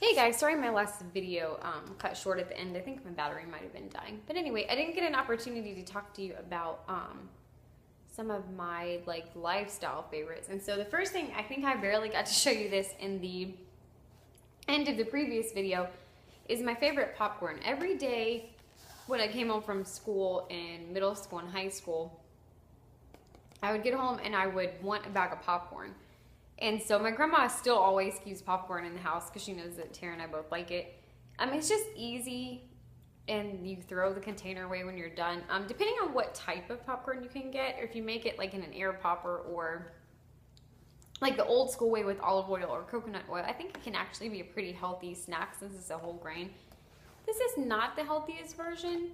Hey guys, sorry my last video cut short at the end. I think my battery might have been dying. But anyway, I didn't get an opportunity to talk to you about some of my lifestyle favorites. And so the first thing, I think I barely got to show you this in the end of the previous video, is my favorite popcorn. Every day when I came home from school in middle school and high school, I would get home and I would want a bag of popcorn. And so my grandma still always keeps popcorn in the house because she knows that Tara and I both like it. It's just easy, and you throw the container away when you're done. Depending on what type of popcorn you can get, or if you make it like in an air popper or like the old school way with olive oil or coconut oil, I think it can actually be a pretty healthy snack since it's a whole grain. This is not the healthiest version.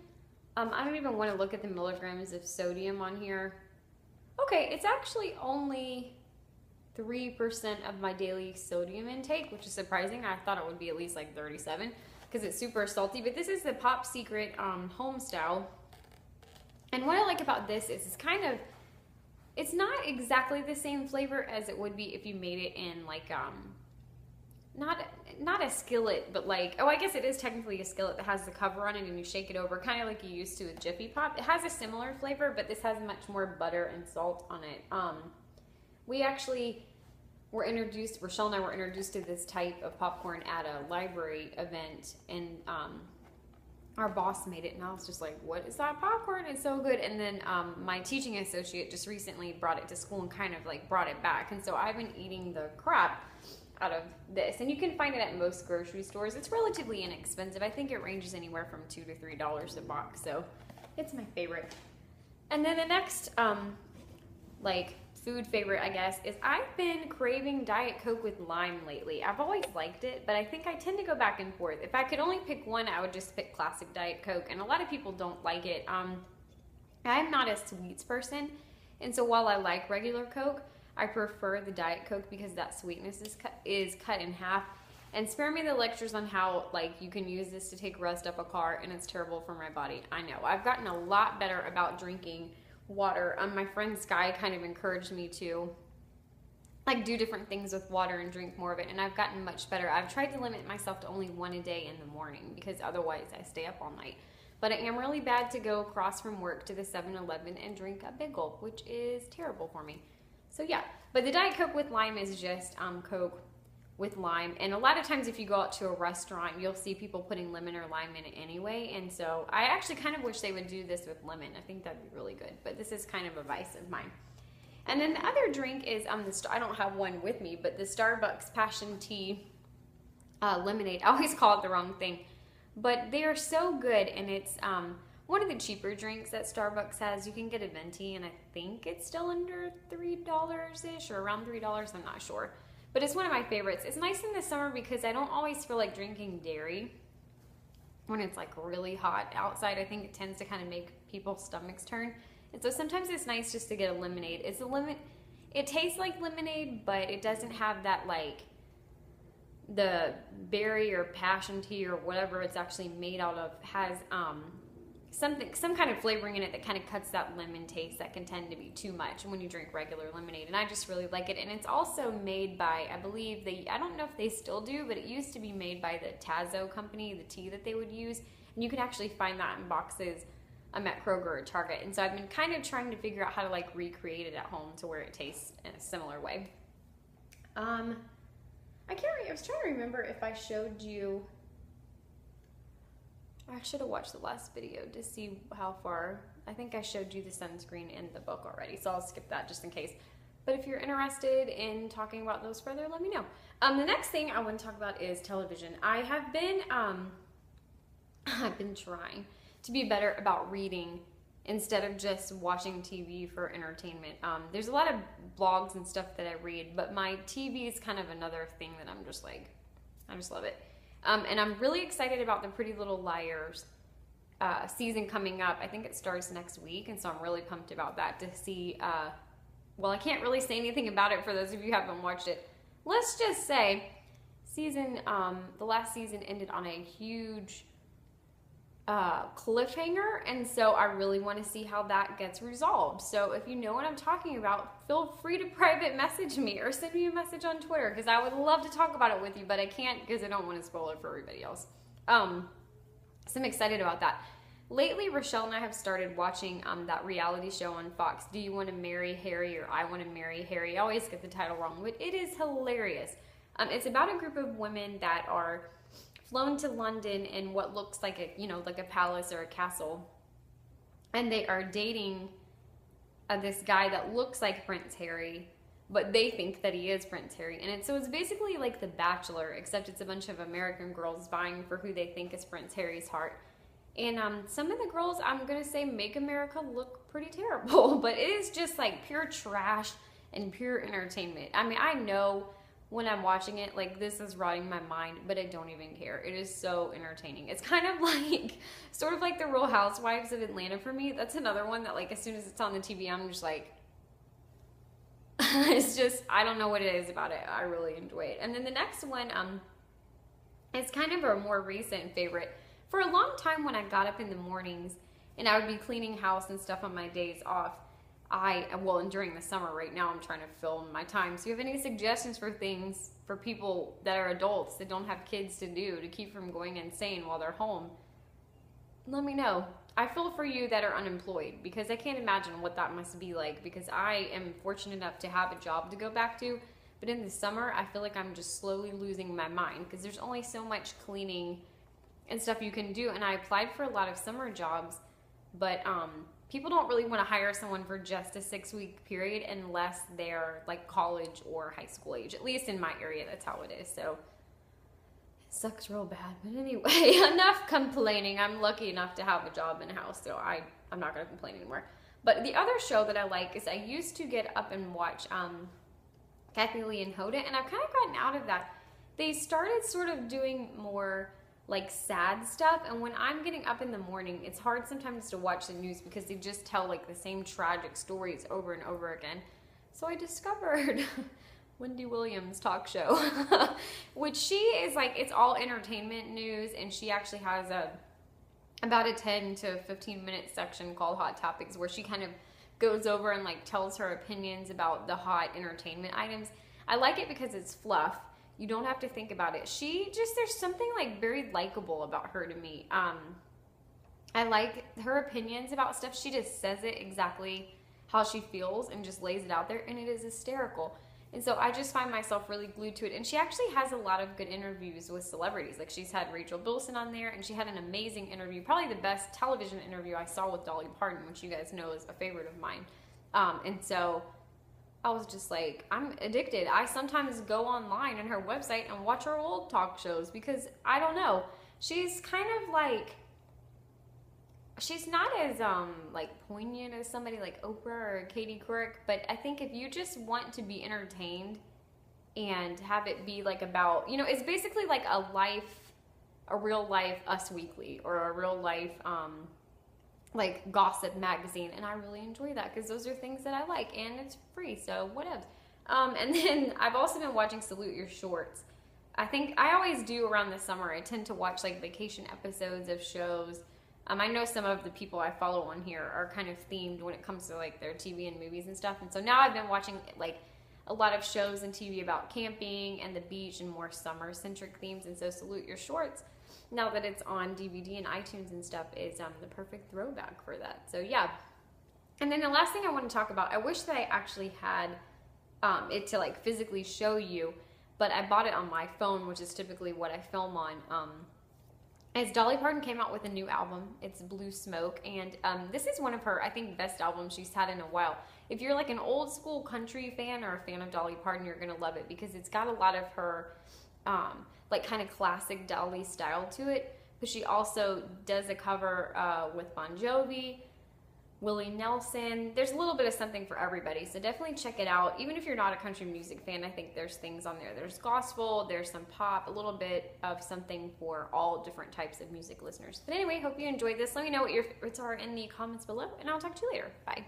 I don't even want to look at the milligrams of sodium on here. Okay, it's actually only 3% of my daily sodium intake, which is surprising. I thought it would be at least like 37 because it's super salty. But this is the Pop Secret home style. And what I like about this is it's not exactly the same flavor as it would be if you made it in like not a skillet, but like, oh, I guess it is technically a skillet that has the cover on it and you shake it over kind of like you used to with Jiffy Pop. It has a similar flavor, but this has much more butter and salt on it. We actually were introduced, Rochelle and I were introduced to this type of popcorn at a library event, and our boss made it, and I was just like, what is that popcorn? It's so good. And then my teaching associate just recently brought it to school and kind of like brought it back. And so I've been eating the crap out of this. And you can find it at most grocery stores. It's relatively inexpensive. I think it ranges anywhere from $2 to $3 a box. So it's my favorite. And then the next, food favorite, I guess, is I've been craving Diet Coke with lime lately. I've always liked it, but I think I tend to go back and forth. If I could only pick one, I would just pick classic Diet Coke, and a lot of people don't like it. I'm not a sweets person, and so while I like regular Coke, I prefer the Diet Coke because that sweetness is cut in half. And spare me the lectures on how you can use this to take rust up a car and it's terrible for my body. I know. I've gotten a lot better about drinking water. My friend Sky kind of encouraged me to do different things with water and drink more of it, and I've gotten much better. I've tried to limit myself to only one a day in the morning because otherwise I stay up all night. But I am really bad to go across from work to the 7-Eleven and drink a big gulp, which is terrible for me. So yeah, but the Diet Coke with lime is just Coke with lime. And a lot of times if you go out to a restaurant, you'll see people putting lemon or lime in it anyway. And so I actually kind of wish they would do this with lemon. I think that'd be really good. But this is kind of a vice of mine. And then the other drink is, I don't have one with me, but the Starbucks Passion Tea lemonade. I always call it the wrong thing. But they are so good, and it's one of the cheaper drinks that Starbucks has. You can get a venti, and I think it's still under $3-ish or around $3. I'm not sure. But it's one of my favorites. It's nice in the summer because I don't always feel like drinking dairy when it's really hot outside. I think it tends to kind of make people's stomachs turn. And so sometimes it's nice just to get a lemonade. It tastes like lemonade, but it doesn't have that the berry or passion tea or whatever it's actually made out of has some kind of flavoring in it that kind of cuts that lemon taste that can tend to be too much when you drink regular lemonade. And I just really like it. And it's also made by, I believe I don't know if they still do, but it used to be made by the Tazo company, the tea that they would use. And you can actually find that in boxes at Kroger or Target. And so I've been kind of trying to figure out how to recreate it at home to where it tastes in a similar way. I was trying to remember if I showed you. I should have watched the last video to see how far. I think I showed you the sunscreen in the book already, so I'll skip that just in case. But if you're interested in talking about those further, let me know. The next thing I want to talk about is television. I have been, I've been trying to be better about reading instead of just watching TV for entertainment. There's a lot of blogs and stuff that I read, but my TV is kind of another thing that I'm just I just love it. And I'm really excited about the Pretty Little Liars season coming up. I think it starts next week, and so I'm really pumped about that to see. Well, I can't really say anything about it for those of you who haven't watched it. Let's just say the last season ended on a huge cliffhanger, and so I really want to see how that gets resolved. So if you know what I'm talking about, feel free to private message me or send me a message on Twitter, because I would love to talk about it with you, but I can't because I don't want to spoil it for everybody else. So I'm excited about that. Lately, Rochelle and I have started watching that reality show on Fox, Do You Want to Marry Harry or I Want to Marry Harry? I always get the title wrong, but it is hilarious. It's about a group of women that are flown to London in what looks like like a palace or a castle, and they are dating this guy that looks like Prince Harry, but they think that he is Prince Harry. And it's basically like The Bachelor, except it's a bunch of American girls vying for who they think is Prince Harry's heart. And some of the girls, I'm gonna say, make America look pretty terrible, but it is just like pure trash and pure entertainment. I mean, I know when I'm watching it, like, this is rotting my mind, but I don't even care. It is so entertaining. It's kind of like, sort of like the Real Housewives of Atlanta for me. That's another one that, like, as soon as it's on the TV, I'm just like, it's just, I don't know what it is about it. I really enjoy it. And then the next one, is kind of a more recent favorite. For a long time, when I got up in the mornings and I would be cleaning house and stuff on my days off, and during the summer, right now I'm trying to fill my time. So if you have any suggestions for things for people that are adults that don't have kids to do to keep from going insane while they're home, let me know. I feel for you that are unemployed, because I can't imagine what that must be like, because I am fortunate enough to have a job to go back to. But in the summer, I feel like I'm just slowly losing my mind, because there's only so much cleaning and stuff you can do. And I applied for a lot of summer jobs, but people don't really want to hire someone for just a 6-week period unless they're like college or high school age. At least in my area, that's how it is. So it sucks real bad. But anyway, enough complaining. I'm lucky enough to have a job in a house, so I'm not going to complain anymore. But the other show that I like is, I used to get up and watch Kathy Lee and Hoda, and I've kind of gotten out of that. They started sort of doing more like sad stuff, and when I'm getting up in the morning, it's hard sometimes to watch the news because they just tell like the same tragic stories over and over again. So I discovered Wendy Williams' talk show, which she is like, it's all entertainment news, and she actually has about a 10 to 15 minute section called Hot Topics, where she kind of goes over and like tells her opinions about the hot entertainment items. I like it because it's fluff. You don't have to think about it. There's something like very likable about her to me. I like her opinions about stuff. She just says it exactly how she feels and just lays it out there, and it is hysterical. And so I just find myself really glued to it. And she actually has a lot of good interviews with celebrities. Like, she's had Rachel Bilson on there, and she had an amazing interview, probably the best television interview I saw with Dolly Parton, which you guys know is a favorite of mine. And so I was just like, I'm addicted. I sometimes go online on her website and watch her old talk shows, because I don't know. She's kind of like, she's not as like poignant as somebody like Oprah or Katie Couric, but I think if you just want to be entertained and have it be like about, it's basically like a real life Us Weekly, or a real life like gossip magazine, and I really enjoy that because those are things that I like, and it's free, so whatever. And then I've also been watching Salute Your Shorts. I think I always do around the summer. I tend to watch like vacation episodes of shows. I know some of the people I follow on here are kind of themed when it comes to like their TV and movies and stuff, and so now I've been watching like a lot of shows and TV about camping and the beach and more summer-centric themes, and so Salute Your Shorts, now that it's on DVD and iTunes and stuff, is the perfect throwback for that. So yeah. And then the last thing I want to talk about, I wish that I actually had it to like physically show you, but I bought it on my phone, which is typically what I film on. As Dolly Parton came out with a new album, it's Blue Smoke, and this is one of her, I think, best albums she's had in a while. If you're like an old school country fan or a fan of Dolly Parton, you're gonna love it, because it's got a lot of her like kind of classic Dolly style to it, but she also does a cover with Bon Jovi, Willie Nelson. There's a little bit of something for everybody, so definitely check it out. Even if you're not a country music fan, I think there's things on there. There's gospel, there's some pop, a little bit of something for all different types of music listeners. But anyway, hope you enjoyed this. Let me know what your favorites are in the comments below, and I'll talk to you later. Bye.